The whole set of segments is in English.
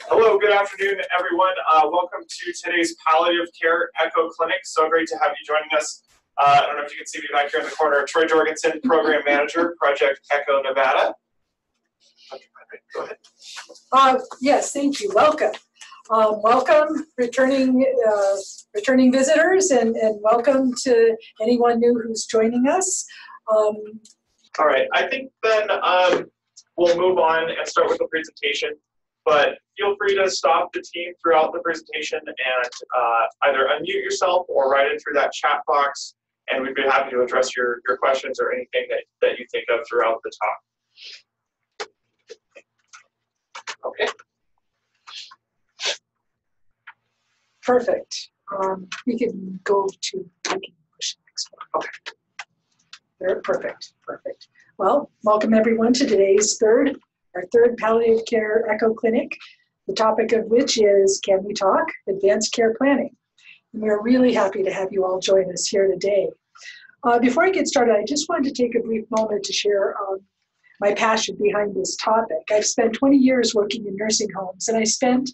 Hello, good afternoon, everyone. Welcome to today's Palliative Care Echo Clinic. So great to have you joining us. I don't know if you can see me back here in the corner. Troy Jorgensen, Program Manager, Project Echo Nevada. Go ahead. Yes, thank you. Welcome. Welcome, returning visitors, and welcome to anyone new who's joining us. All right, I think then we'll move on and start with the presentation. But feel free to stop the team throughout the presentation and either unmute yourself or write it through that chat box, and we'd be happy to address your questions or anything that you think of throughout the talk. Okay. Perfect. We can go to, I can push the next one. Okay. There, perfect. Well, welcome everyone to today's our third palliative care echo clinic, the topic of which is Can We Talk? Advanced Care Planning. And we're really happy to have you all join us here today. Before I get started, I just wanted to take a brief moment to share my passion behind this topic. I've spent 20 years working in nursing homes, and I spent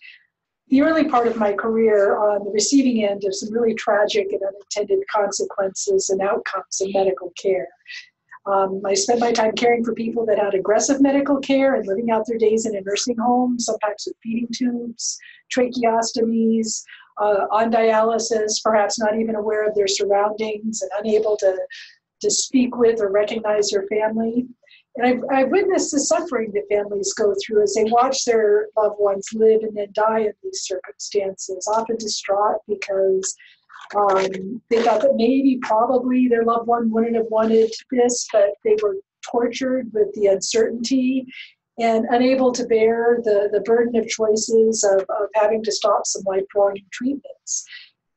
the early part of my career on the receiving end of some really tragic and unintended consequences and outcomes in medical care. I spent my time caring for people that had aggressive medical care and living out their days in a nursing home, sometimes with feeding tubes, tracheostomies, on dialysis, perhaps not even aware of their surroundings and unable to speak with or recognize their family. And I've witnessed the suffering that families go through as they watch their loved ones live and then die in these circumstances, often distraught because they thought that probably their loved one wouldn't have wanted this, but they were tortured with the uncertainty and unable to bear the burden of choices of having to stop some lifelong treatments.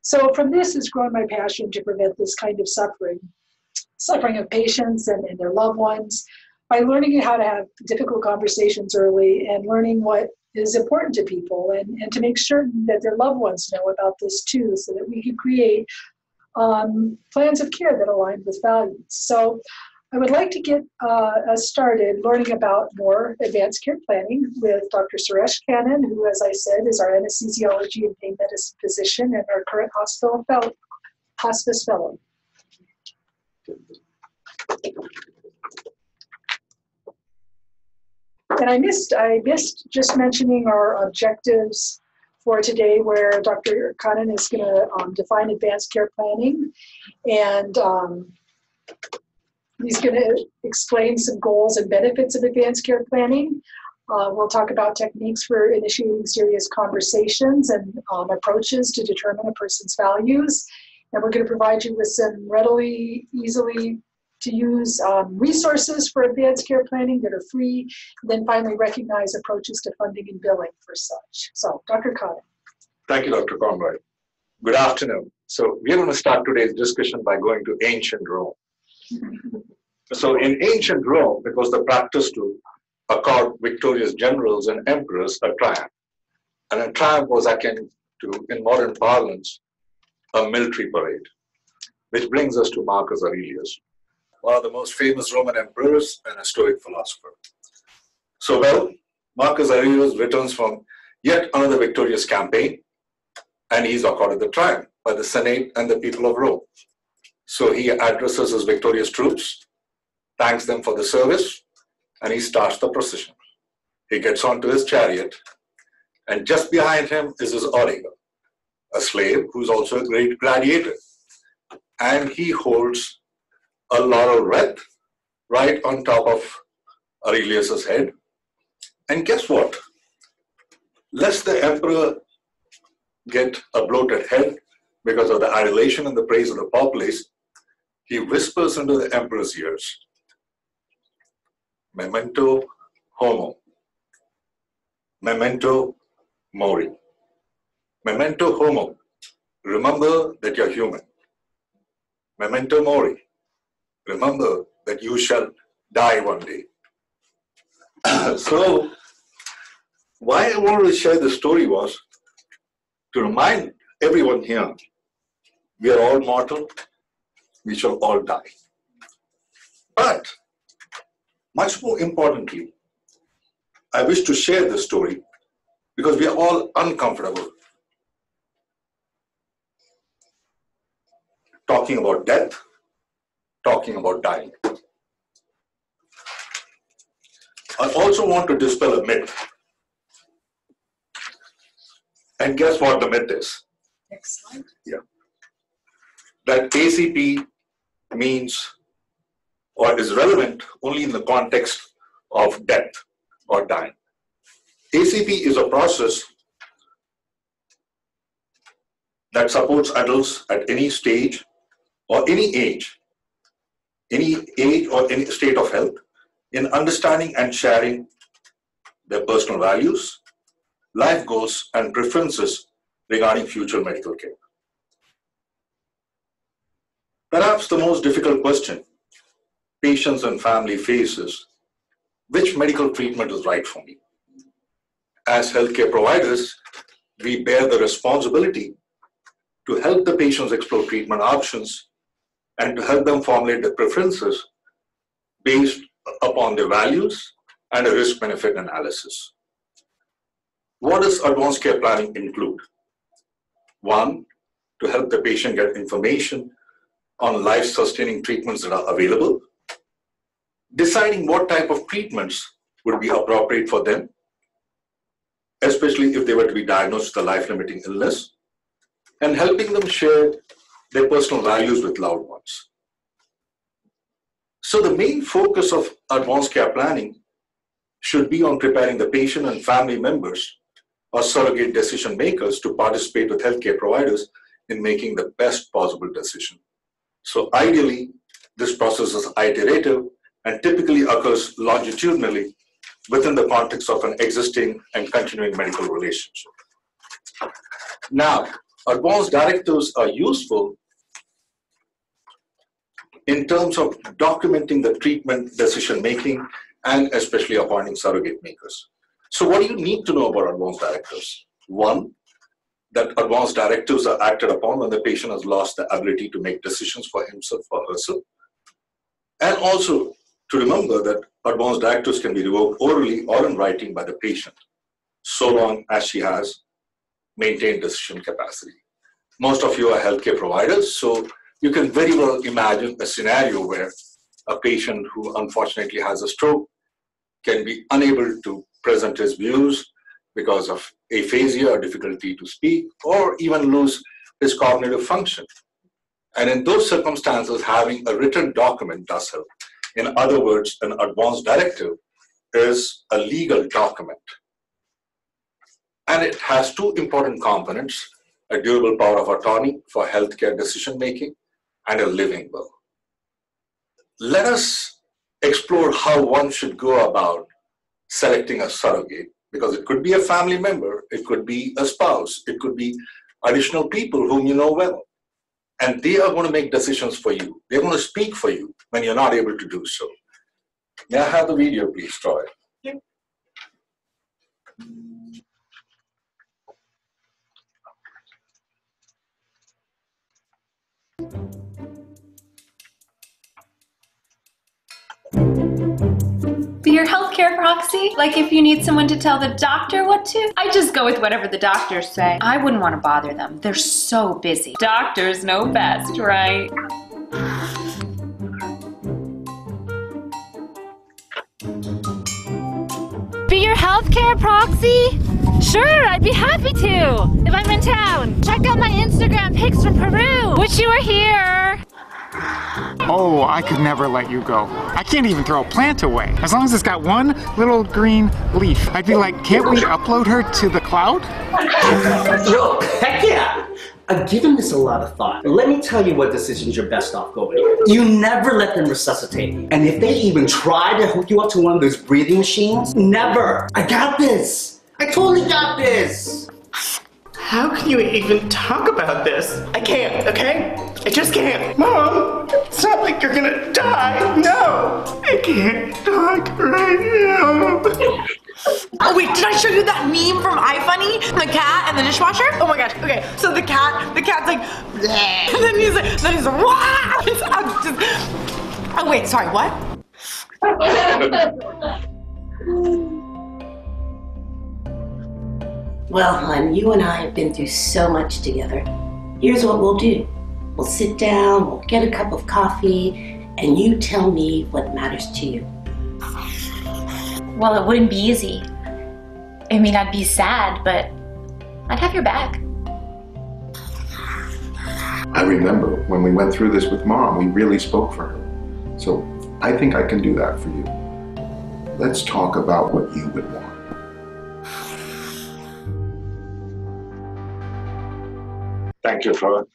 So from this has grown my passion to prevent this kind of suffering of patients and their loved ones, by learning how to have difficult conversations early and learning what is important to people and to make certain that their loved ones know about this too, so that we can create plans of care that align with values. So I would like to get us started learning about more advanced care planning with Dr. Suresh Kannan, who, as I said, is our anesthesiology and pain medicine physician and our current hospice fellow. And I missed just mentioning our objectives for today, where Dr. Kannan is going to define advanced care planning, and he's going to explain some goals and benefits of advanced care planning. We'll talk about techniques for initiating serious conversations and approaches to determine a person's values, and we're going to provide you with some easily to use resources for advanced care planning that are free, and then finally recognize approaches to funding and billing for such. So, Dr. Kannan. Thank you, Dr. Conroy. Good afternoon. So we're going to start today's discussion by going to ancient Rome. So in ancient Rome, it was the practice to accord victorious generals and emperors a triumph. And a triumph was akin to, in modern parlance, a military parade, which brings us to Marcus Aurelius, one of the most famous Roman emperors and a Stoic philosopher. So, Marcus Aurelius returns from yet another victorious campaign, and he's accorded the triumph by the Senate and the people of Rome. So he addresses his victorious troops, thanks them for the service, and he starts the procession. He gets onto his chariot, and just behind him is his auriga, a slave who's also a great gladiator. And he holds a laurel wreath right on top of Aurelius's head. And guess what? Lest the emperor get a bloated head because of the adulation and the praise of the populace, he whispers into the emperor's ears, "Memento homo, memento mori." Memento homo, remember that you're human. Memento mori, remember that you shall die one day. So, why I wanted to share this story was to remind everyone here, we are all mortal, we shall all die. But, much more importantly, I wish to share this story because we are all uncomfortable talking about death, talking about dying. I also want to dispel a myth. And guess what the myth is? Next slide. Yeah. That ACP means or is relevant only in the context of death or dying. ACP is a process that supports adults at any stage or any age or any state of health in understanding and sharing their personal values, life goals, and preferences regarding future medical care. Perhaps the most difficult question patients and family face is, which medical treatment is right for me? As healthcare providers, we bear the responsibility to help the patients explore treatment options and to help them formulate their preferences based upon their values and a risk-benefit analysis. What does advanced care planning include? One, to help the patient get information on life-sustaining treatments that are available, deciding what type of treatments would be appropriate for them, especially if they were to be diagnosed with a life-limiting illness, and helping them share their personal values with loved ones. So the main focus of advanced care planning should be on preparing the patient and family members or surrogate decision makers to participate with healthcare providers in making the best possible decision. So ideally, this process is iterative and typically occurs longitudinally within the context of an existing and continuing medical relationship. Now, advanced directives are useful in terms of documenting the treatment decision making and especially appointing surrogate makers. So what do you need to know about advanced directives? One, that advanced directives are acted upon when the patient has lost the ability to make decisions for himself or herself. And also to remember that advanced directives can be revoked orally or in writing by the patient, so long as she has maintained decision capacity. Most of you are healthcare providers, so you can very well imagine a scenario where a patient who unfortunately has a stroke can be unable to present his views because of aphasia or difficulty to speak, or even lose his cognitive function. And in those circumstances, having a written document does help. In other words, an advanced directive is a legal document. And it has two important components: a durable power of attorney for healthcare decision-making and a living will. Let us explore how one should go about selecting a surrogate, because it could be a family member, it could be a spouse, it could be additional people whom you know well. And they are going to make decisions for you. They're going to speak for you when you're not able to do so. May I have the video, please, Troy? Yeah. Be your healthcare proxy? Like if you need someone to tell the doctor what to? I just go with whatever the doctors say. I wouldn't want to bother them. They're so busy. Doctors know best, right? Be your healthcare proxy? Sure, I'd be happy to if I'm in town. Check out my Instagram pics from Peru. Wish you were here. Oh, I could never let you go. I can't even throw a plant away. As long as it's got one little green leaf. I'd be like, can't we upload her to the cloud? Yo, heck yeah! I've given this a lot of thought. Let me tell you what decisions you're best off going with. You never let them resuscitate you. And if they even try to hook you up to one of those breathing machines, never! I got this! I totally got this! How can you even talk about this? I can't, okay? I just can't. Mom, it's not like you're gonna die. No, I can't talk right now. Oh wait, did I show you that meme from iFunny? The cat and the dishwasher? Oh my gosh, okay. So the cat's like, bleh. And then he's like, wow! Oh wait, sorry, what? Well, hon, you and I have been through so much together. Here's what we'll do. We'll sit down, we'll get a cup of coffee, and you tell me what matters to you. Well, it wouldn't be easy. I mean, I'd be sad, but I'd have your back. I remember when we went through this with Mom, we really spoke for her. So I think I can do that for you. Let's talk about what you would want. Thank you, Flora.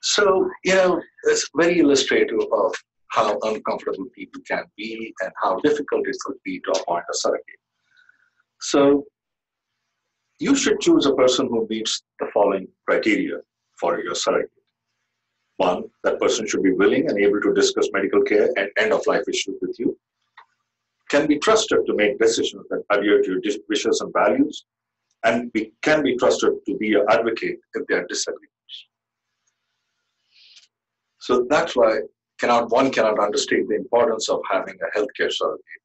So, it's very illustrative of how uncomfortable people can be and how difficult it could be to appoint a surrogate. So, you should choose a person who meets the following criteria for your surrogate. One, that person should be willing and able to discuss medical care and end-of-life issues with you, can be trusted to make decisions that adhere to your wishes and values, and can be trusted to be your advocate if there are disagreements. So that's why one cannot understate the importance of having a healthcare surrogate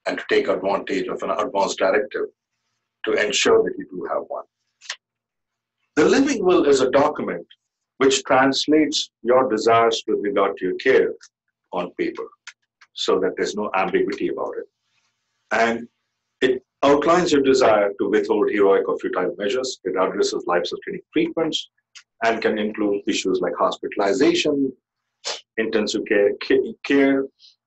and to take advantage of an advanced directive to ensure that you do have one. The living will is a document which translates your desires with regard to your care on paper so that there's no ambiguity about it. And it outlines your desire to withhold heroic or futile measures. It addresses life-sustaining treatments and can include issues like hospitalization, intensive care,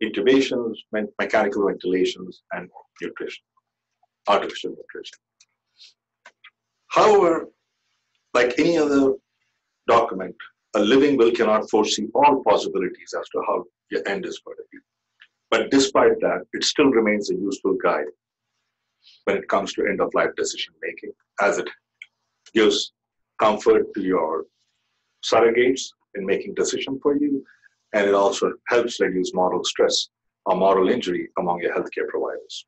intubations, mechanical ventilations, and nutrition, artificial nutrition. However, like any other document, a living will cannot foresee all possibilities as to how your end is going to be. But despite that, it still remains a useful guide when it comes to end-of-life decision making, as it gives comfort to your surrogates in making decisions for you, and it also helps reduce moral stress or moral injury among your healthcare providers.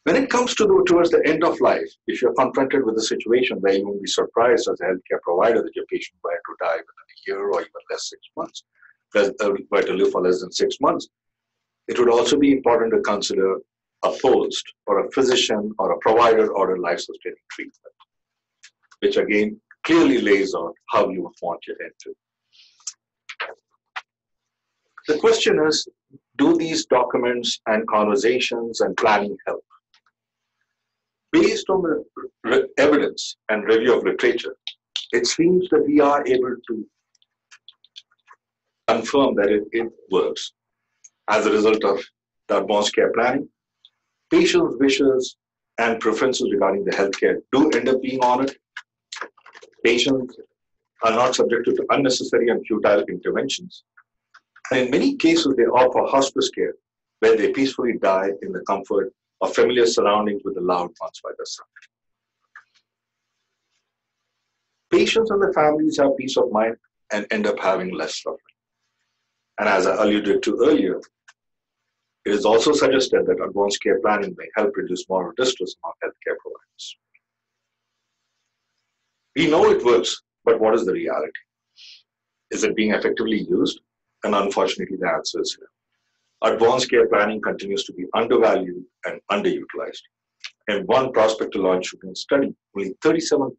When it comes towards the end of life, if you're confronted with a situation where you will be surprised as a healthcare provider that your patient were to die within a year or even less 6 months, were to live for less than 6 months, it would also be important to consider a post or a physician or a provider ordered life-sustaining treatment, which again clearly lays out how you would want your end to. The question is, do these documents and conversations and planning help? Based on the evidence and review of literature, it seems that we are able to confirm that it works. As a result of the advanced care planning, patients' wishes and preferences regarding the healthcare do end up being honored. Patients are not subjected to unnecessary and futile interventions. And in many cases, they offer hospice care where they peacefully die in the comfort of familiar surroundings with the loved ones by their side. Patients and their families have peace of mind and end up having less suffering. And as I alluded to earlier, it is also suggested that advanced care planning may help reduce moral distress among healthcare providers. We know it works, but what is the reality? Is it being effectively used? And unfortunately, the answer is no. Advanced care planning continues to be undervalued and underutilized. In one prospective longitudinal study, only 37%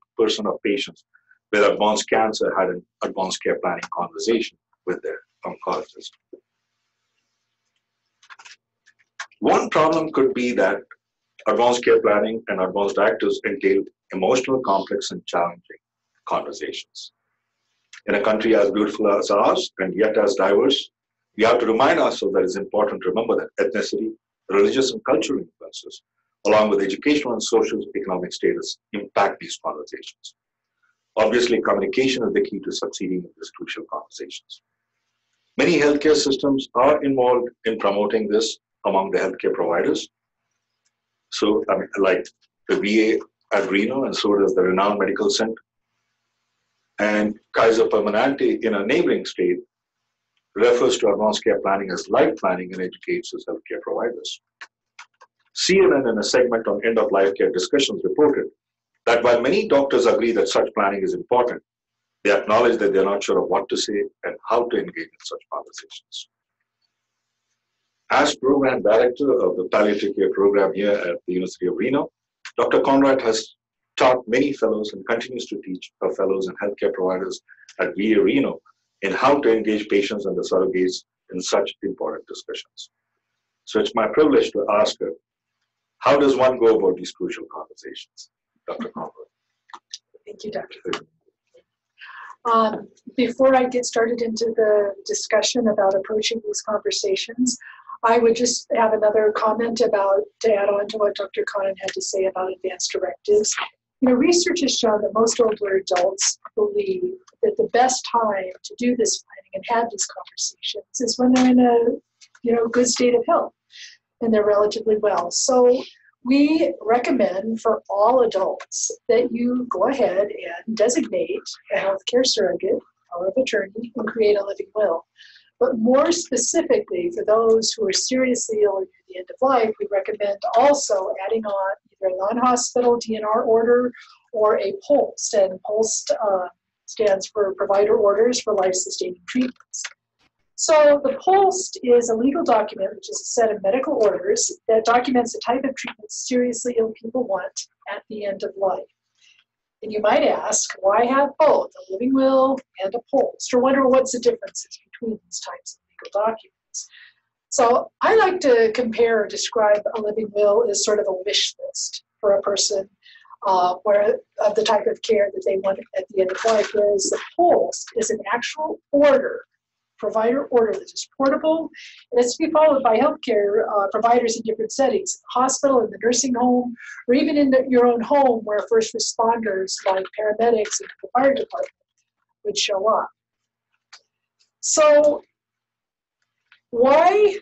of patients with advanced cancer had an advanced care planning conversation with their oncologist. One problem could be that advanced care planning and advanced directives entail emotional, complex, and challenging conversations. In a country as beautiful as ours and yet as diverse, we have to remind ourselves that it's important to remember that ethnicity, religious and cultural influences, along with educational and social economic status, impact these conversations. Obviously, communication is the key to succeeding in these crucial conversations. Many healthcare systems are involved in promoting this among the healthcare providers. So, like the VA at Reno, and so does the renowned medical center. And Kaiser Permanente in a neighboring state refers to advanced care planning as life planning and educates its healthcare providers. CNN, in a segment on end-of-life care discussions, reported that while many doctors agree that such planning is important, they acknowledge that they're not sure of what to say and how to engage in such conversations. As Program Director of the Palliative Care Program here at the University of Reno, Dr. Conrad has taught many fellows and continues to teach her fellows and healthcare providers at VA Reno in how to engage patients and the surrogates in such important discussions. So it's my privilege to ask her, how does one go about these crucial conversations? Dr. Conrad. Thank you, Dr. Before I get started into the discussion about approaching these conversations, I would just have another comment to add on to what Dr. Khan had to say about advanced directives. Research has shown that most older adults believe that the best time to do this planning and have these conversations is when they're in a good state of health and they're relatively well. So we recommend for all adults that you go ahead and designate a healthcare surrogate, power of attorney, and create a living will. But more specifically, for those who are seriously ill or near the end of life, we recommend also adding on either a non-hospital DNR order or a POLST. And POLST stands for Provider Orders for Life-Sustaining Treatments. So the POLST is a legal document, which is a set of medical orders that documents the type of treatment seriously ill people want at the end of life. And you might ask, why have both a living will and a POLST, or wonder what's the differences between these types of legal documents. So I like to compare or describe a living will as sort of a wish list for a person of the type of care that they want at the end of life, whereas the POLST is an actual order, provider order that is portable. It has to be followed by healthcare providers in different settings, in the hospital, in the nursing home, or even in your own home where first responders like paramedics and the fire department would show up. So why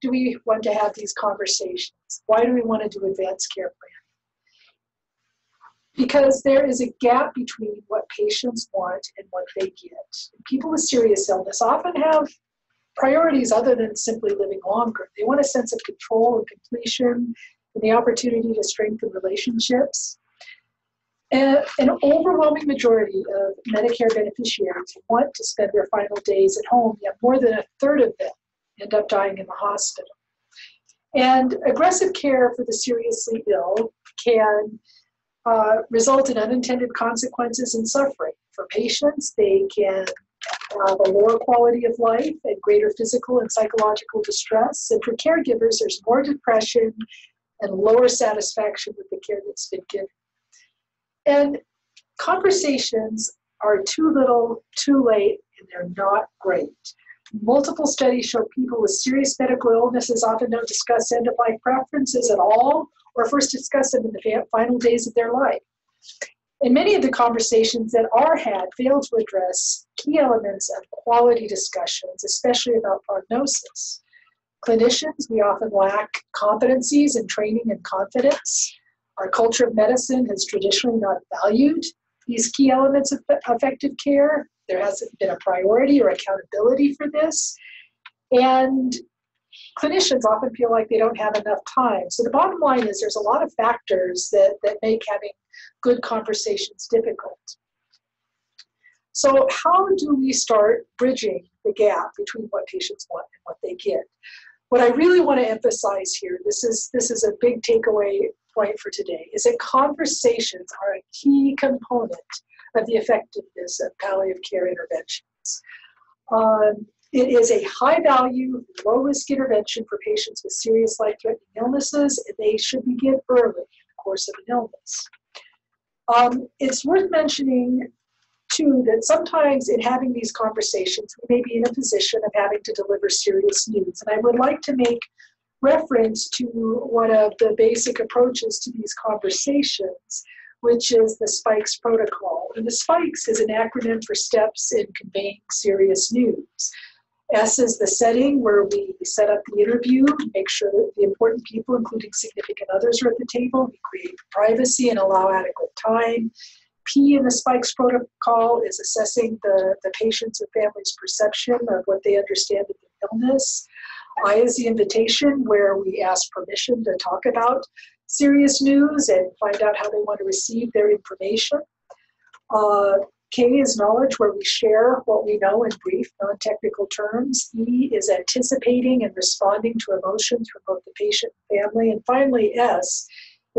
do we want to have these conversations? Why do we want to do advanced care planning? Because there is a gap between what patients want and what they get. People with serious illness often have priorities other than simply living longer. They want a sense of control and completion and the opportunity to strengthen relationships. And an overwhelming majority of Medicare beneficiaries want to spend their final days at home, yet more than a third of them end up dying in the hospital. And aggressive care for the seriously ill can result in unintended consequences and suffering. For patients, they can have a lower quality of life and greater physical and psychological distress. And for caregivers, there's more depression and lower satisfaction with the care that's been given. And conversations are too little, too late, and they're not great. Multiple studies show people with serious medical illnesses often don't discuss end-of-life preferences at all, or first discuss them in the final days of their life. And many of the conversations that are had fail to address key elements of quality discussions, especially about prognosis. Clinicians, we often lack competencies in training and confidence. Our culture of medicine has traditionally not valued these key elements of effective care. There hasn't been a priority or accountability for this. And clinicians often feel like they don't have enough time. So the bottom line is there's a lot of factors that make having good conversations difficult. So how do we start bridging the gap between what patients want and what they get? What I really want to emphasize here, this is a big takeaway point for today, is that conversations are a key component of the effectiveness of palliative care interventions. It is a high-value, low-risk intervention for patients with serious life-threatening illnesses, and they should begin early in the course of an illness. It's worth mentioning, too, that sometimes in having these conversations, we may be in a position of having to deliver serious news. And I would like to make reference to one of the basic approaches to these conversations, which is the SPIKES protocol. And the SPIKES is an acronym for Steps in Conveying Serious News. S is the setting where we set up the interview, make sure that the important people, including significant others, are at the table. We create privacy and allow adequate time. P in the SPIKES protocol is assessing the patient's and family's perception of what they understand of their illness. I is the invitation, where we ask permission to talk about serious news and find out how they want to receive their information. K is knowledge, where we share what we know in brief, non-technical terms. E is anticipating and responding to emotions from both the patient and family. And finally, S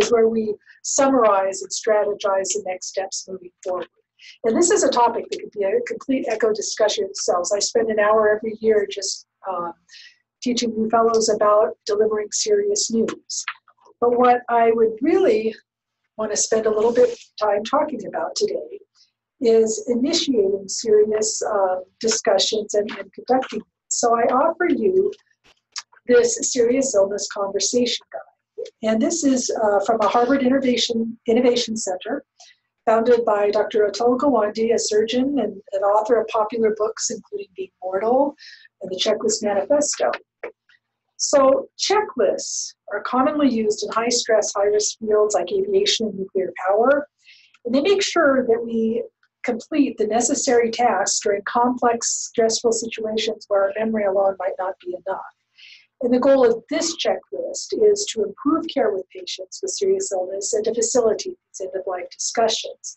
is where we summarize and strategize the next steps moving forward. And this is a topic that could be a complete echo discussion itself. I spend an hour every year just teaching new fellows about delivering serious news. But what I would really want to spend a little bit of time talking about today is initiating serious discussions and conducting. So I offer you this serious illness conversation guide. And this is from a Harvard Innovation Center, founded by Dr. Atul Gawande, a surgeon and an author of popular books, including Being Mortal and the Checklist Manifesto. So checklists are commonly used in high-stress, high-risk fields like aviation and nuclear power, and they make sure that we complete the necessary tasks during complex, stressful situations where our memory alone might not be enough. And the goal of this checklist is to improve care with patients with serious illness and to facilitate these end-of-life discussions.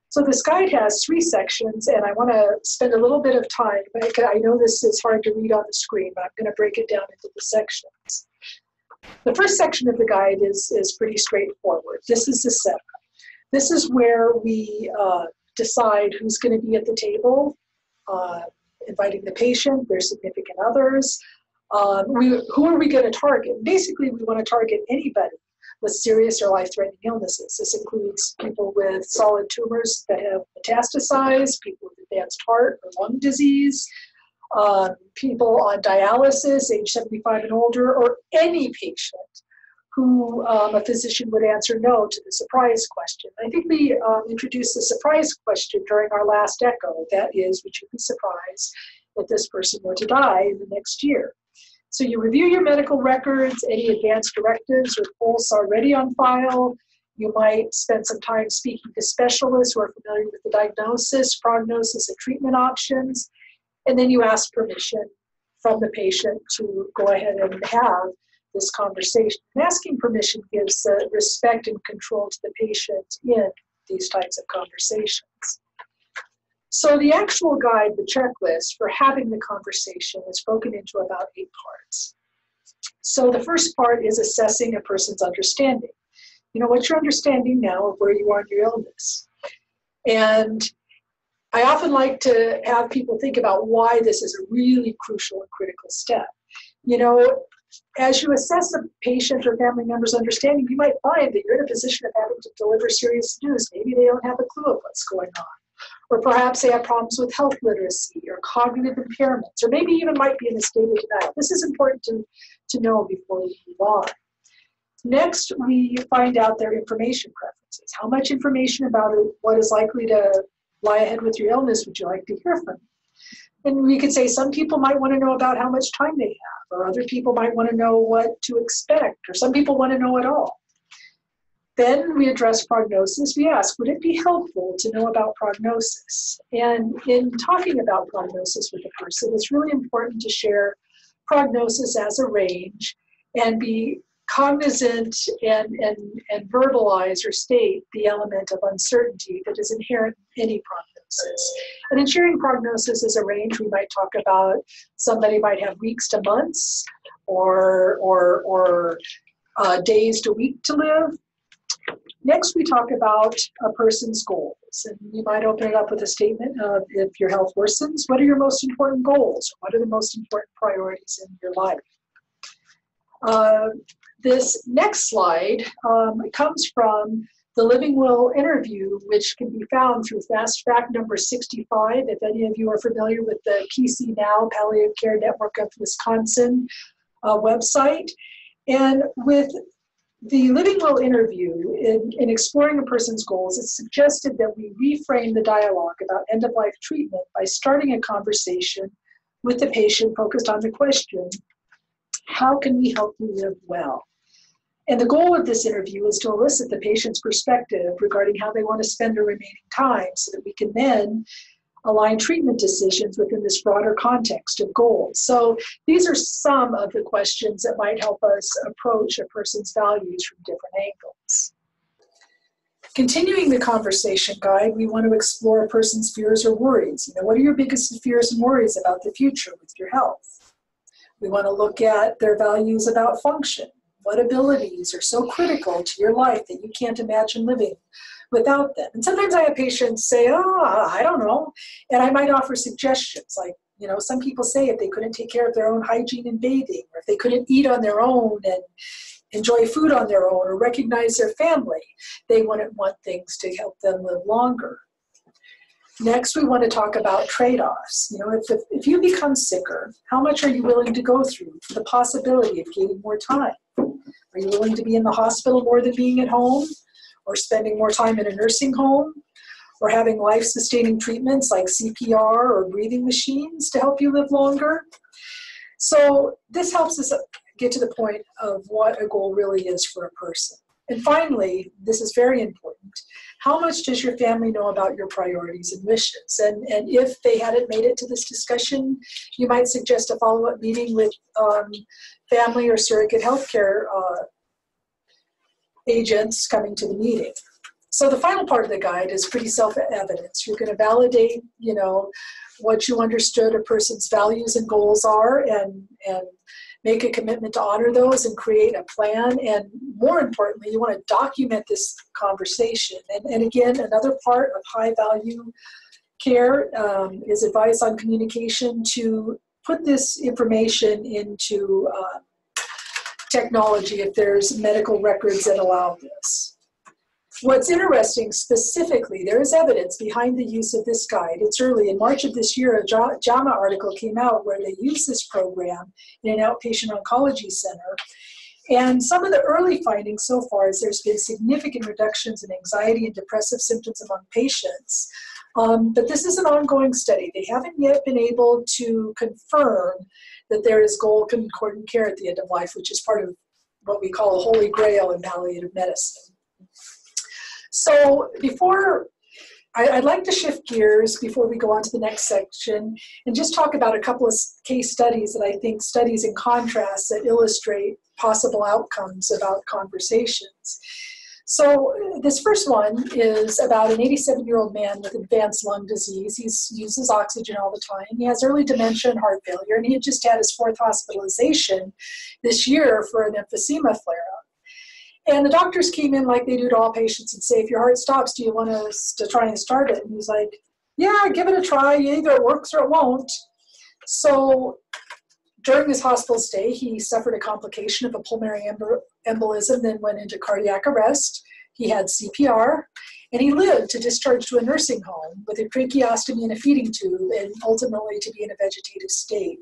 So this guide has 3 sections, and I want to spend a little bit of time. I know this is hard to read on the screen, but I'm going to break it down into the sections. The first section of the guide is pretty straightforward. This is the setup. This is where we decide who's going to be at the table, inviting the patient, their significant others. Who are we going to target? Basically, we want to target anybody with serious or life-threatening illnesses. This includes people with solid tumors that have metastasized, people with advanced heart or lung disease, people on dialysis, age 75 and older, or any patient who a physician would answer no to the surprise question. I think we introduced the surprise question during our last echo. That is, would you be surprised if this person were to die in the next year? So you review your medical records, any advanced directives or pulse already on file. You might spend some time speaking to specialists who are familiar with the diagnosis, prognosis, and treatment options. And then you ask permission from the patient to go ahead and have this conversation. And asking permission gives respect and control to the patient in these types of conversations. So the actual guide, the checklist for having the conversation, is broken into about 8 parts. So the first part is assessing a person's understanding. You know, what's your understanding now of where you are in your illness? And I often like to have people think about why this is a really crucial and critical step. You know, as you assess a patient or family member's understanding, you might find that you're in a position of having to deliver serious news. Maybe they don't have a clue of what's going on. Or perhaps they have problems with health literacy or cognitive impairments, or maybe even might be in a state of denial. This is important to know before we move on. Next, we find out their information preferences. How much information about what is likely to lie ahead with your illness would you like to hear from? And we could say some people might want to know about how much time they have, or other people might want to know what to expect, or some people want to know it all. Then we address prognosis. We ask, would it be helpful to know about prognosis? And in talking about prognosis with a person, it's really important to share prognosis as a range and be cognizant and verbalize or state the element of uncertainty that is inherent in any prognosis. And in sharing prognosis as a range, we might talk about somebody might have weeks to months or days to week to live. Next, we talk about a person's goals, and you might open it up with a statement of, if your health worsens, what are your most important goals? What are the most important priorities in your life? This next slide comes from the Living Will interview, which can be found through Fast Fact number 65. If any of you are familiar with the PC Now Palliative Care Network of Wisconsin website. And with the Living Will interview, in exploring a person's goals, it's suggested that we reframe the dialogue about end-of-life treatment by starting a conversation with the patient focused on the question, how can we help you live well? And the goal of this interview is to elicit the patient's perspective regarding how they want to spend their remaining time so that we can then align treatment decisions within this broader context of goals. So these are some of the questions that might help us approach a person's values from different angles. Continuing the conversation guide, we want to explore a person's fears or worries. What are your biggest fears and worries about the future with your health? We want to look at their values about function. What abilities are so critical to your life that you can't imagine living without them? And sometimes I have patients say, I don't know. And I might offer suggestions like, some people say if they couldn't take care of their own hygiene and bathing, or if they couldn't eat on their own and enjoy food on their own or recognize their family, they wouldn't want things to help them live longer. Next, we want to talk about trade-offs. If you become sicker, how much are you willing to go through for the possibility of gaining more time? Are you willing to be in the hospital more than being at home, or spending more time in a nursing home, or having life-sustaining treatments like CPR or breathing machines to help you live longer? So this helps us get to the point of what a goal really is for a person. And finally, this is very important, how much does your family know about your priorities and wishes? And if they hadn't made it to this discussion, you might suggest a follow-up meeting with family or surrogate healthcare agents coming to the meeting. So the final part of the guide is pretty self-evident. You're going to validate, what you understood a person's values and goals are, and make a commitment to honor those and create a plan. And more importantly, you want to document this conversation. And again, another part of high value care is advice on communication to put this information into technology if there's medical records that allow this. What's interesting specifically, there is evidence behind the use of this guide. It's early. In March of this year, a JAMA article came out where they use this program in an outpatient oncology center. And some of the early findings so far is there's been significant reductions in anxiety and depressive symptoms among patients. But this is an ongoing study. They haven't yet been able to confirm that there is goal concordant care at the end of life, which is part of what we call a holy grail in palliative medicine. So I'd like to shift gears before we go on to the next section and just talk about a couple of case studies that I think studies in contrast that illustrate possible outcomes about conversations. So this first one is about an 87-year-old man with advanced lung disease. He uses oxygen all the time. He has early dementia and heart failure, and he had just had his 4th hospitalization this year for an emphysema flare-up. And the doctors came in like they do to all patients and say, if your heart stops, do you want us to try and start it? And he's like, yeah, give it a try. Either it works or it won't. So during his hospital stay, he suffered a complication of a pulmonary embolism, then went into cardiac arrest. He had CPR, and he lived to discharge to a nursing home with a tracheostomy and a feeding tube, and ultimately to be in a vegetative state.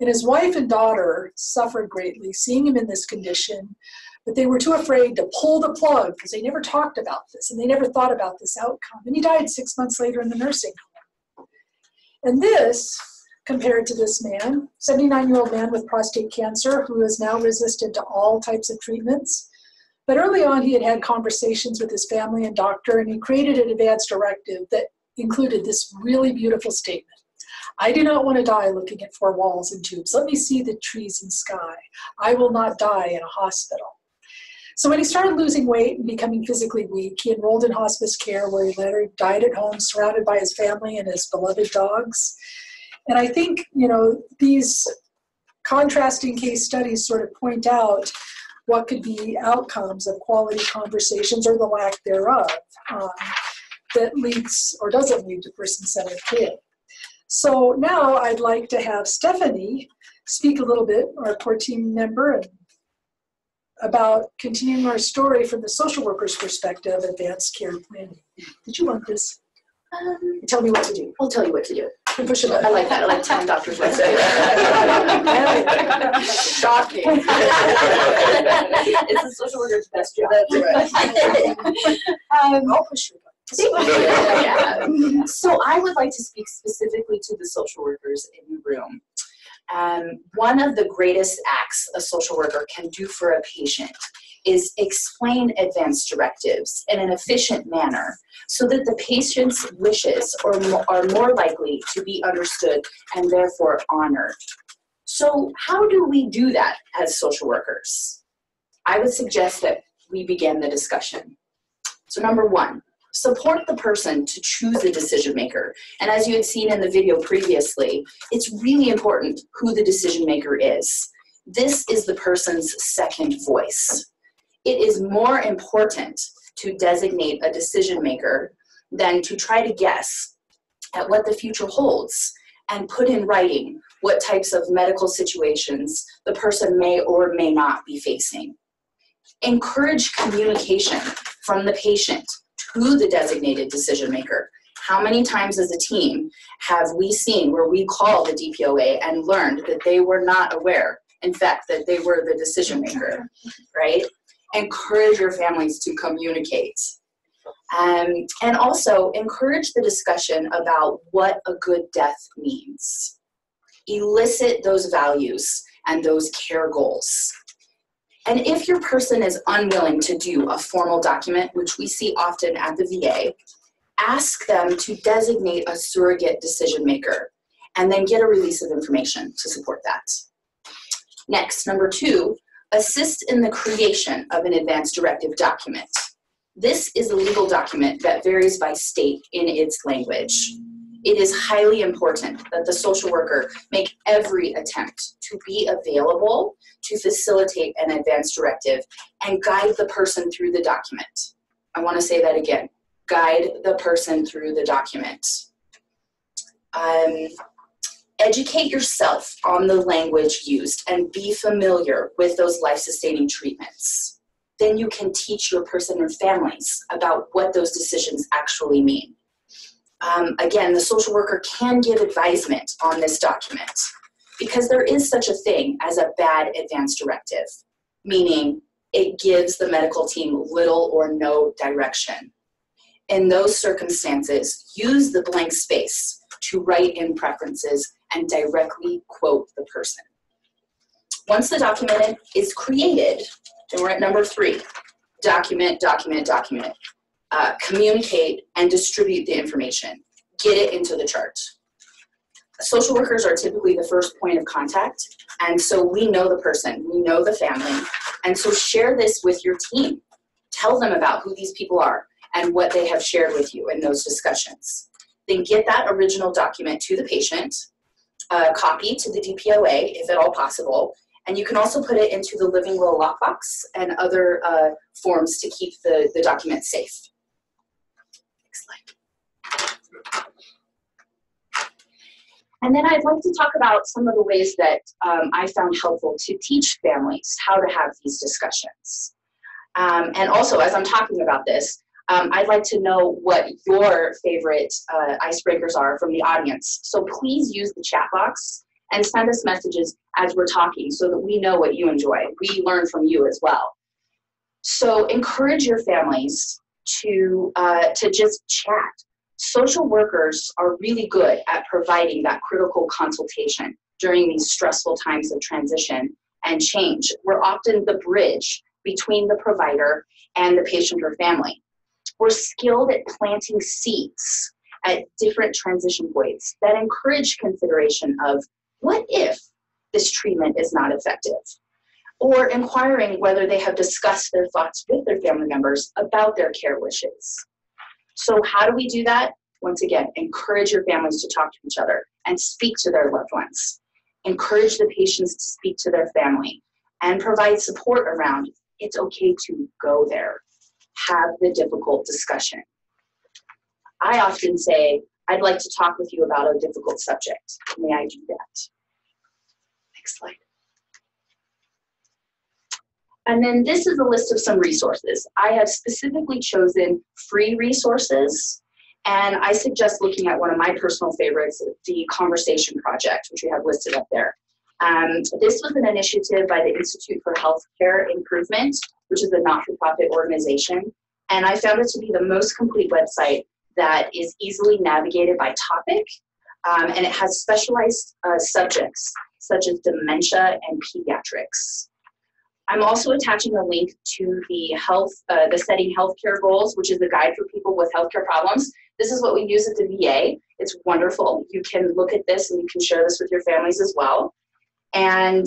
And his wife and daughter suffered greatly seeing him in this condition, but they were too afraid to pull the plug because they never talked about this and they never thought about this outcome. And he died 6 months later in the nursing home. And this, compared to this man, 79-year-old man with prostate cancer who is now resistant to all types of treatments. But early on, he had had conversations with his family and doctor, and he created an advance directive that included this really beautiful statement. I do not want to die looking at 4 walls and tubes. Let me see the trees and sky. I will not die in a hospital. So when he started losing weight and becoming physically weak, he enrolled in hospice care where he later died at home surrounded by his family and his beloved dogs. And I think, these contrasting case studies sort of point out what could be outcomes of quality conversations or the lack thereof that leads or doesn't lead to person-centered care. So now I'd like to have Stephanie speak a little bit, our core team member, about continuing our story from the social worker's perspective, advanced care planning. Did you want this? Tell me what to do. I'll tell you what to do. Push it up. I like that. I like telling doctors what to do. Shocking. It's the social worker's best job. That's right. I'll push you. Yeah. So I would like to speak specifically to the social workers in the room. One of the greatest acts a social worker can do for a patient is explain advanced directives in an efficient manner so that the patient's wishes are more likely to be understood and therefore honored. So how do we do that as social workers? I would suggest that we begin the discussion. So number one, support the person to choose a decision maker. And as you had seen in the video previously, it's really important who the decision maker is. This is the person's second voice. It is more important to designate a decision maker than to try to guess at what the future holds and put in writing what types of medical situations the person may or may not be facing. Encourage communication from the patient to the designated decision maker. How many times as a team have we seen where we called the DPOA and learned that they were not aware, in fact, that they were the decision maker, right? Encourage your families to communicate. And also encourage the discussion about what a good death means. Elicit those values and those care goals. And if your person is unwilling to do a formal document, which we see often at the VA, ask them to designate a surrogate decision maker and then get a release of information to support that. Next, number two, assist in the creation of an advance directive document. This is a legal document that varies by state in its language. It is highly important that the social worker make every attempt to be available to facilitate an advance directive and guide the person through the document. I want to say that again, guide the person through the document. Educate yourself on the language used and be familiar with those life-sustaining treatments. Then you can teach your person and families about what those decisions actually mean. Again, the social worker can give advisement on this document because there is such a thing as a bad advance directive, meaning it gives the medical team little or no direction. In those circumstances, use the blank space to write in preferences and directly quote the person. Once the document is created, then we're at number three, document, document, document. Communicate and distribute the information. Get it into the chart. Social workers are typically the first point of contact, and so we know the person, we know the family, and so share this with your team. Tell them about who these people are and what they have shared with you in those discussions. Then get that original document to the patient, copy to the DPOA if at all possible, and you can also put it into the living will lockbox and other forms to keep the document safe. Next slide. And then I'd like to talk about some of the ways that I found helpful to teach families how to have these discussions. And also, as I'm talking about this, I'd like to know what your favorite icebreakers are from the audience. So please use the chat box and send us messages as we're talking so that we know what you enjoy. We learn from you as well. So encourage your families to just chat. Social workers are really good at providing that critical consultation during these stressful times of transition and change. We're often the bridge between the provider and the patient or family. We're skilled at planting seeds at different transition points that encourage consideration of what if this treatment is not effective, or inquiring whether they have discussed their thoughts with their family members about their care wishes. So how do we do that? Once again, encourage your families to talk to each other and speak to their loved ones. Encourage the patients to speak to their family and provide support around it's okay to go there. Have the difficult discussion. I often say, I'd like to talk with you about a difficult subject. May I do that? Next slide. And then this is a list of some resources. I have specifically chosen free resources, and I suggest looking at one of my personal favorites, the Conversation Project, which we have listed up there. This was an initiative by the Institute for Healthcare Improvement, which is a not-for-profit organization, and I found it to be the most complete website that is easily navigated by topic, and it has specialized subjects such as dementia and pediatrics. I'm also attaching a link to the Setting Healthcare Goals, which is a guide for people with healthcare problems. This is what we use at the VA. It's wonderful. You can look at this and you can share this with your families as well. And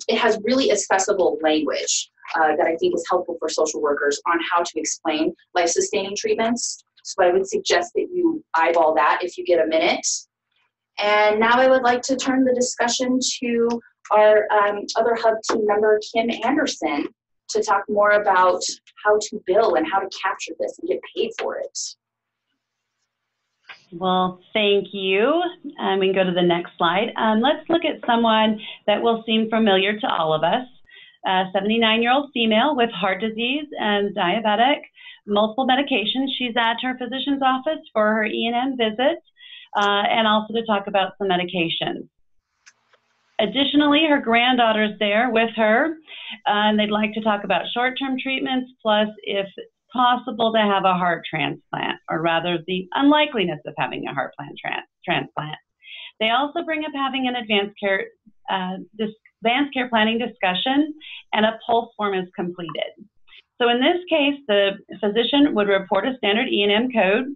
it has really accessible language that I think is helpful for social workers on how to explain life-sustaining treatments. So I would suggest that you eyeball that if you get a minute. And now I would like to turn the discussion to our other hub team member, Kim Anderson, to talk more about how to bill and how to capture this and get paid for it. Well, thank you. We can go to the next slide. Let's look at someone that will seem familiar to all of us. A 79-year-old female with heart disease and diabetic, multiple medications. She's at her physician's office for her E&M visit and also to talk about some medications. Additionally, her granddaughter's there with her, and they'd like to talk about short-term treatments, plus if possible to have a heart transplant, or rather the unlikeliness of having a heart transplant. They also bring up having an advanced care planning discussion, and a pulse form is completed. So in this case, the physician would report a standard E&M code,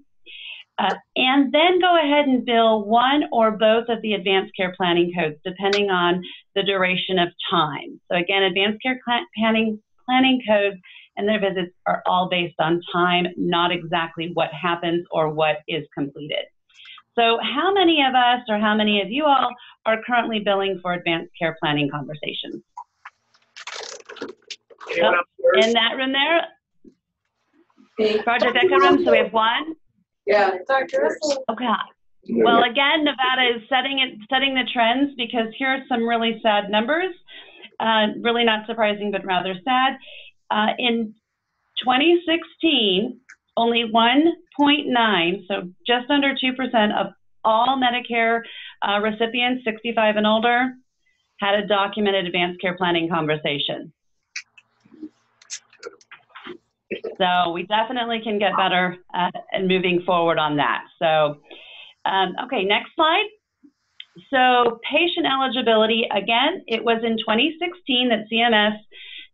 and then go ahead and bill one or both of the advanced care planning codes, depending on the duration of time. So again, advanced care planning codes and their visits are all based on time, not exactly what happens or what is completed. So how many of us or how many of you all are currently billing for advanced care planning conversations? In that room there? Project Echo room, so we have one? Yeah, Dr. Russell. Okay. Well, again, Nevada is setting the trends because here are some really sad numbers. Really not surprising, but rather sad. In 2016, only 1.9, so just under 2% of all Medicare recipients 65 and older had a documented advanced care planning conversation. So we definitely can get better and moving forward on that. So, okay, next slide. So patient eligibility, again, it was in 2016 that CMS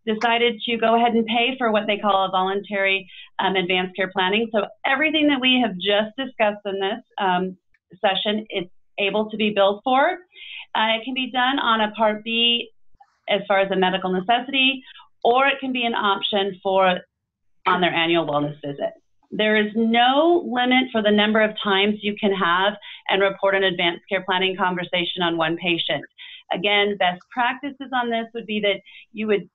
decided to go ahead and pay for what they call a voluntary advanced care planning. So everything that we have just discussed in this session is able to be billed for. It can be done on a Part B as far as a medical necessity, or it can be an option for on their annual wellness visit. There is no limit for the number of times you can have and report an advanced care planning conversation on one patient. Again, best practices on this would be that you would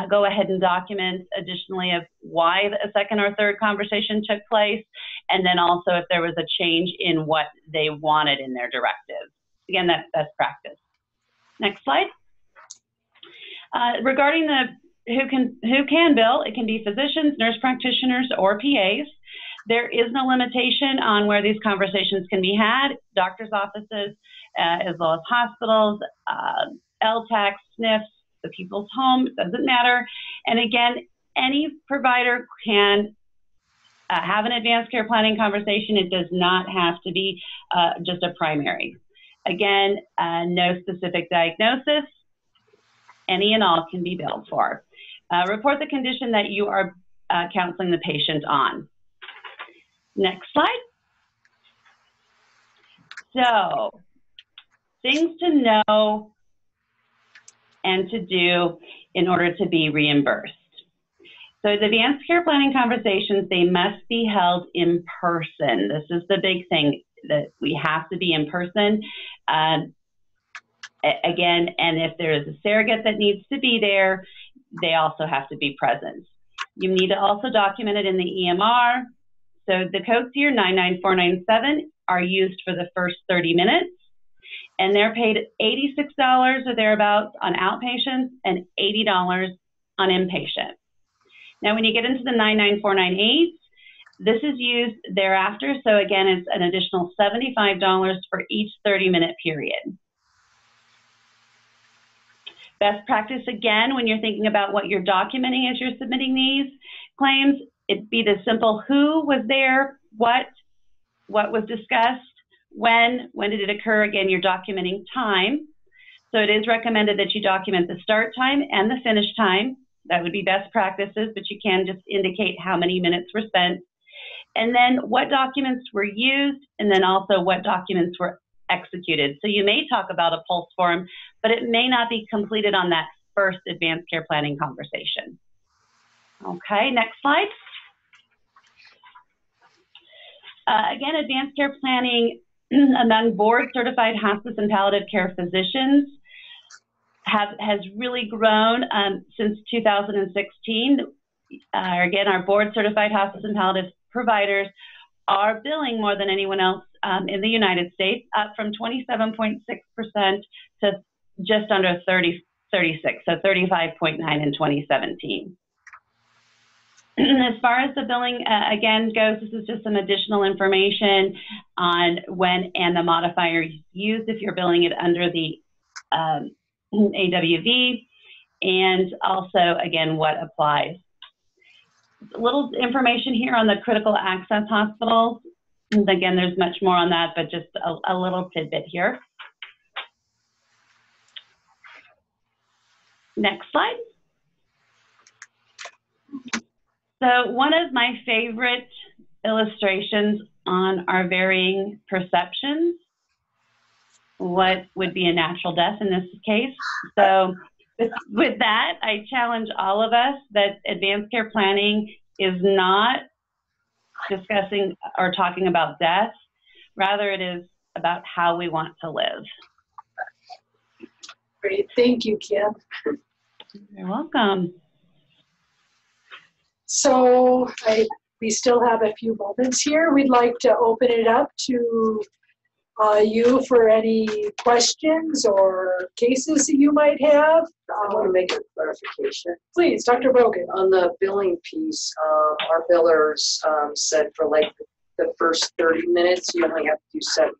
go ahead and document additionally of why a second or third conversation took place, and then also if there was a change in what they wanted in their directives. Again, that's best practice. Next slide. Regarding the who can bill, it can be physicians, nurse practitioners, or PAs. There is no limitation on where these conversations can be had. Doctors' offices, as well as hospitals, LTACs, SNFs, the people's home, it doesn't matter. And again, any provider can have an advanced care planning conversation. It does not have to be just a primary. Again, no specific diagnosis. Any and all can be billed for. Report the condition that you are counseling the patient on. Next slide. So, things to know and to do in order to be reimbursed. So the advanced care planning conversations, they must be held in person. This is the big thing, that we have to be in person. Again, and if there is a surrogate that needs to be there, they also have to be present. You need to also document it in the EMR. So the codes here, 99497, are used for the first 30 minutes, and they're paid $86 or thereabouts on outpatients and $80 on inpatient. Now, when you get into the 99498, this is used thereafter. So again, it's an additional $75 for each 30-minute period. Best practice, again, when you're thinking about what you're documenting as you're submitting these claims, it'd be the simple who was there, what was discussed, when did it occur. Again, you're documenting time. So it is recommended that you document the start time and the finish time. That would be best practices, but you can just indicate how many minutes were spent. And then what documents were used, and then also what documents were executed. So you may talk about a pulse form, but it may not be completed on that first advanced care planning conversation. Okay, next slide. Again, advanced care planning among board-certified hospice and palliative care physicians has really grown since 2016. Again, our board-certified hospice and palliative providers are billing more than anyone else in the United States, up from 27.6% to just under 36, so 35.9 in 2017. As far as the billing, again, goes, this is just some additional information on when and the modifiers used if you're billing it under the AWV, and also, again, what applies. A little information here on the critical access hospitals. And again, there's much more on that, but just a little tidbit here. Next slide. So one of my favorite illustrations on our varying perceptions, what would be a natural death in this case. So with that, I challenge all of us that advanced care planning is not discussing or talking about death. Rather, it is about how we want to live. Great, thank you, Kim. You're welcome. So we still have a few moments here. We'd like to open it up to you for any questions or cases that you might have. I want to make a clarification. Please, Dr. Brogan. On the billing piece, our billers said for like the first 30 minutes, you only have to do 17.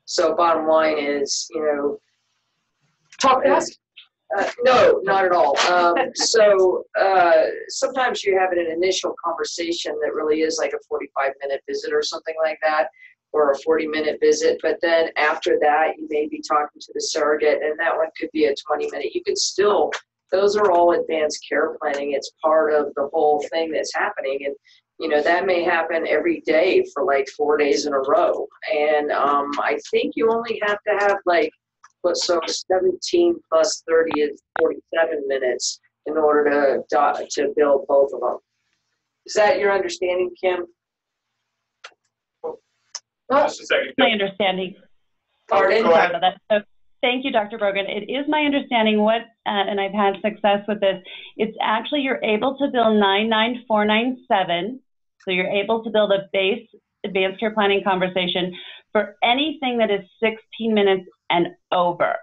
So bottom line is, you know. Talk fast? No, not at all. Sometimes you have an initial conversation that really is like a 45-minute visit or something like that, or a 40-minute visit, but then after that, you may be talking to the surrogate, and that one could be a 20-minute. You can still, those are all advanced care planning. It's part of the whole thing that's happening, and you know, that may happen every day for like 4 days in a row, and I think you only have to have like, so 17 plus 30 is 47 minutes in order to bill both of them. Is that your understanding, Kim? Just a second. My understanding. Pardon? Go ahead. So thank you, Dr. Brogan. It is my understanding and I've had success with this, it's actually you're able to bill 99497. So you're able to bill the base advanced care planning conversation for anything that is 16 minutes and over.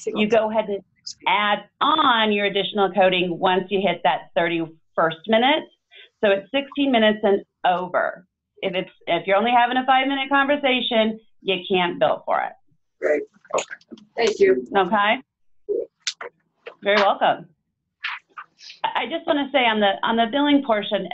You go ahead and add on your additional coding once you hit that 31st minute. So it's 16 minutes and over. If you're only having a 5-minute conversation, you can't bill for it. Great. Okay. Thank you. Okay. Very welcome. I just want to say on the billing portion,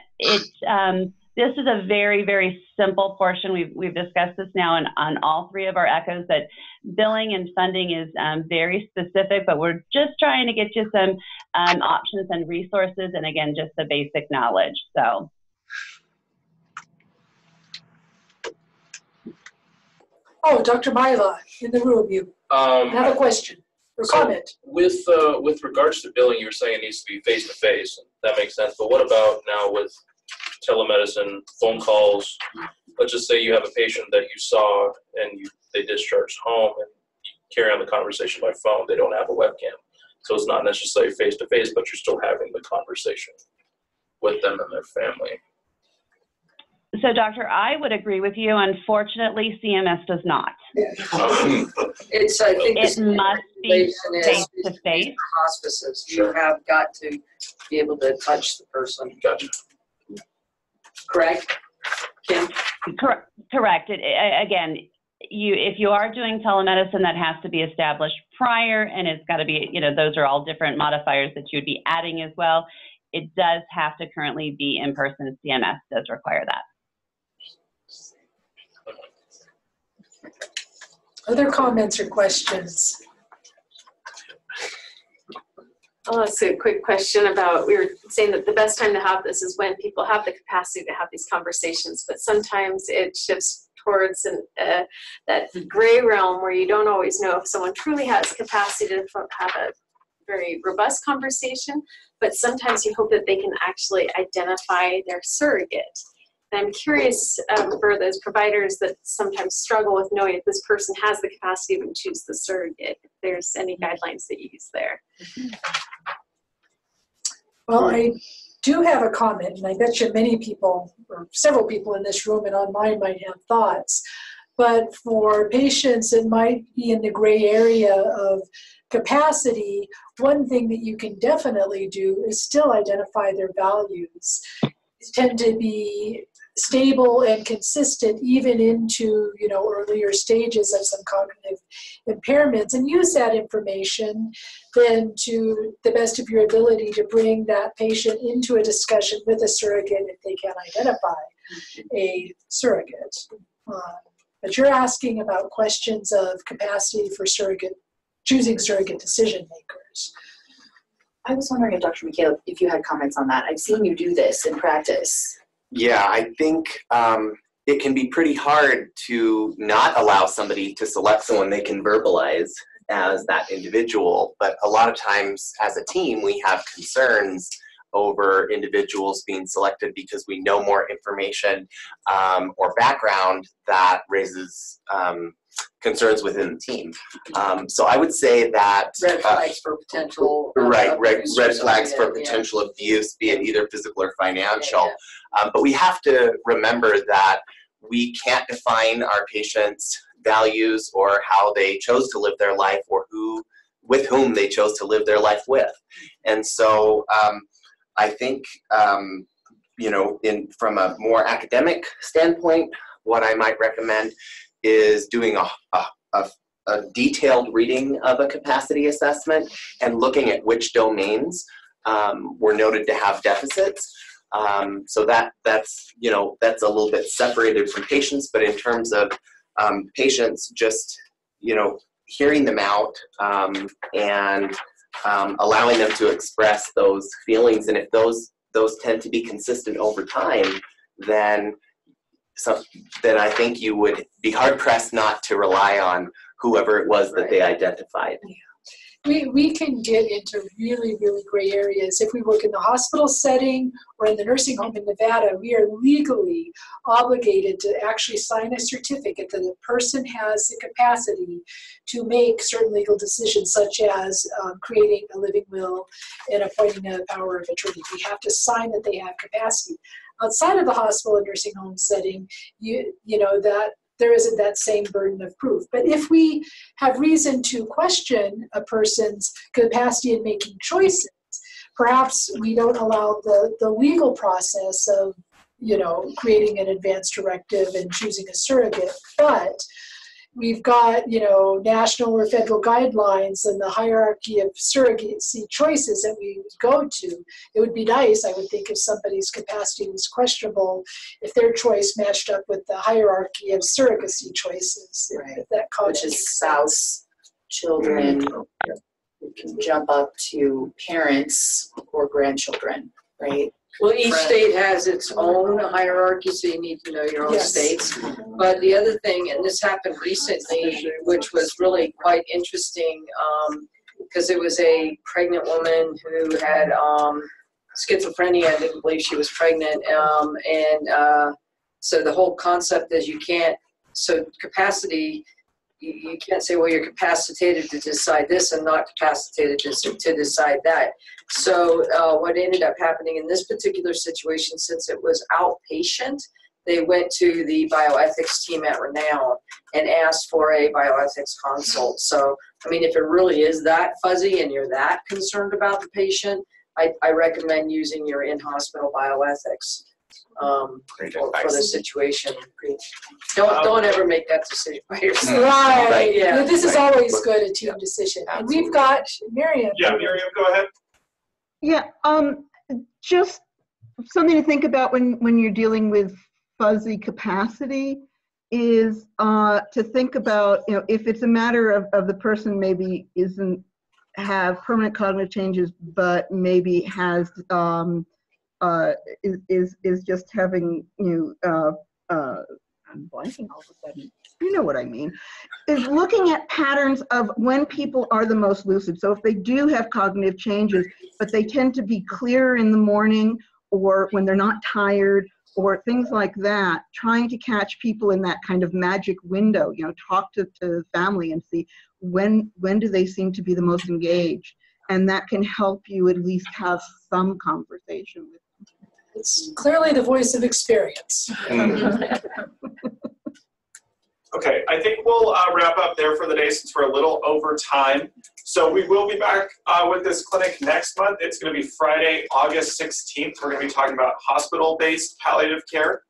this is a very, very simple portion. We've discussed this now on all 3 of our echoes, that billing and funding is very specific, but we're just trying to get you some options and resources, and again, just the basic knowledge. So. Oh, Dr. Myla, in the room, you have a question or comment. With regards to billing, you were saying it needs to be face-to-face, and that makes sense, but what about now with telemedicine, phone calls? Let's just say you have a patient that you saw and they discharged home, and you carry on the conversation by phone. They don't have a webcam, so it's not necessarily face-to-face, but you're still having the conversation with them and their family. So, Doctor, I would agree with you. Unfortunately, CMS does not. It's, I think it must be face-to-face. Hospices, you have got to be able to touch the person. Gotcha. Correct, Kim? Correct. Again, if you are doing telemedicine, that has to be established prior, and it's got to be, those are all different modifiers that you would be adding as well. It does have to currently be in person. CMS does require that. Other comments or questions? I'll ask a quick question about, we were saying that the best time to have this is when people have the capacity to have these conversations, but sometimes it shifts towards that gray realm where you don't always know if someone truly has capacity to have a very robust conversation, but sometimes you hope that they can actually identify their surrogate. And I'm curious for those providers that sometimes struggle with knowing if this person has the capacity to choose the surrogate, if there's any guidelines that you use there. Well, I do have a comment, and I bet you many people, or several people in this room and online might have thoughts. But for patients that might be in the gray area of capacity, one thing that you can definitely do is still identify their values. They tend to be stable and consistent even into, you know, earlier stages of some cognitive impairments, and use that information then to the best of your ability to bring that patient into a discussion with a surrogate if they can identify a surrogate. But you're asking about questions of capacity for choosing surrogate decision makers. I was wondering if Dr. McHale, if you had comments on that. I've seen you do this in practice. Yeah, I think it can be pretty hard to not allow somebody to select someone they can verbalize as that individual, but a lot of times as a team we have concerns over individuals being selected because we know more information or background that raises concerns within the team. So I would say that red flags for potential red flags for potential abuse, be it either physical or financial. But we have to remember that we can't define our patients' values or how they chose to live their life or with whom they chose to live their life with. And so I think, you know, from a more academic standpoint, what I might recommend is doing a detailed reading of a capacity assessment and looking at which domains were noted to have deficits. So that's you know, that's a little bit separated from patients, but in terms of patients, just, you know, hearing them out and allowing them to express those feelings, and if those tend to be consistent over time, then I think you would be hard-pressed not to rely on whoever it was that they identified. We can get into really, really gray areas. If we work in the hospital setting or in the nursing home in Nevada, we are legally obligated to actually sign a certificate that the person has the capacity to make certain legal decisions, such as creating a living will and appointing a power of attorney. We have to sign that they have capacity. Outside of the hospital and nursing home setting, you know that there isn't that same burden of proof. But if we have reason to question a person's capacity in making choices, perhaps we don't allow the legal process of, you know, creating an advance directive and choosing a surrogate. But we've got, you know, national or federal guidelines and the hierarchy of surrogacy choices that we go to. It would be nice, I would think, if somebody's capacity was questionable, if their choice matched up with the hierarchy of surrogacy choices. Right. If that Which is spouse, children, we can jump up to parents or grandchildren, right? Well, each state has its own hierarchy, so you need to know your own states. But the other thing, and this happened recently, which was really quite interesting, because it was a pregnant woman who had schizophrenia. I didn't believe she was pregnant. So the whole concept is so capacity, you can't say, well, you're capacitated to decide this and not capacitated to decide that. So what ended up happening in this particular situation, since it was outpatient, they went to the bioethics team at Renown and asked for a bioethics consult. So, I mean, if it really is that fuzzy and you're that concerned about the patient, I recommend using your in-hospital bioethics. For the situation. Don't ever make that decision by yourself. Right. Yeah. This is always good, a team decision. And we've got Miriam. Yeah, Miriam, go ahead. Yeah, just something to think about when you're dealing with fuzzy capacity is to think about, you know, if it's a matter of the person maybe have permanent cognitive changes, but maybe has is just having, you know, I'm blanking all of a sudden. you know what I mean, is looking at patterns of when people are the most lucid. So if they do have cognitive changes, but they tend to be clearer in the morning or when they're not tired or things like that, trying to catch people in that kind of magic window, you know, talk to the family and see when do they seem to be the most engaged. And that can help you at least have some conversation with them. It's clearly the voice of experience. Okay, I think we'll wrap up there for the day since we're a little over time. So we will be back with this clinic next month. It's going to be Friday, August 16th. We're going to be talking about hospital-based palliative care.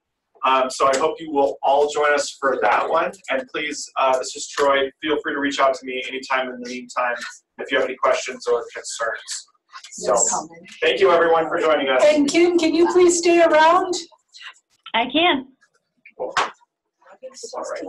So I hope you will all join us for that one. And please, this is Troy. Feel free to reach out to me anytime in the meantime if you have any questions or concerns. So thank you, everyone, for joining us. And Kim, can you please stay around? I can. All right.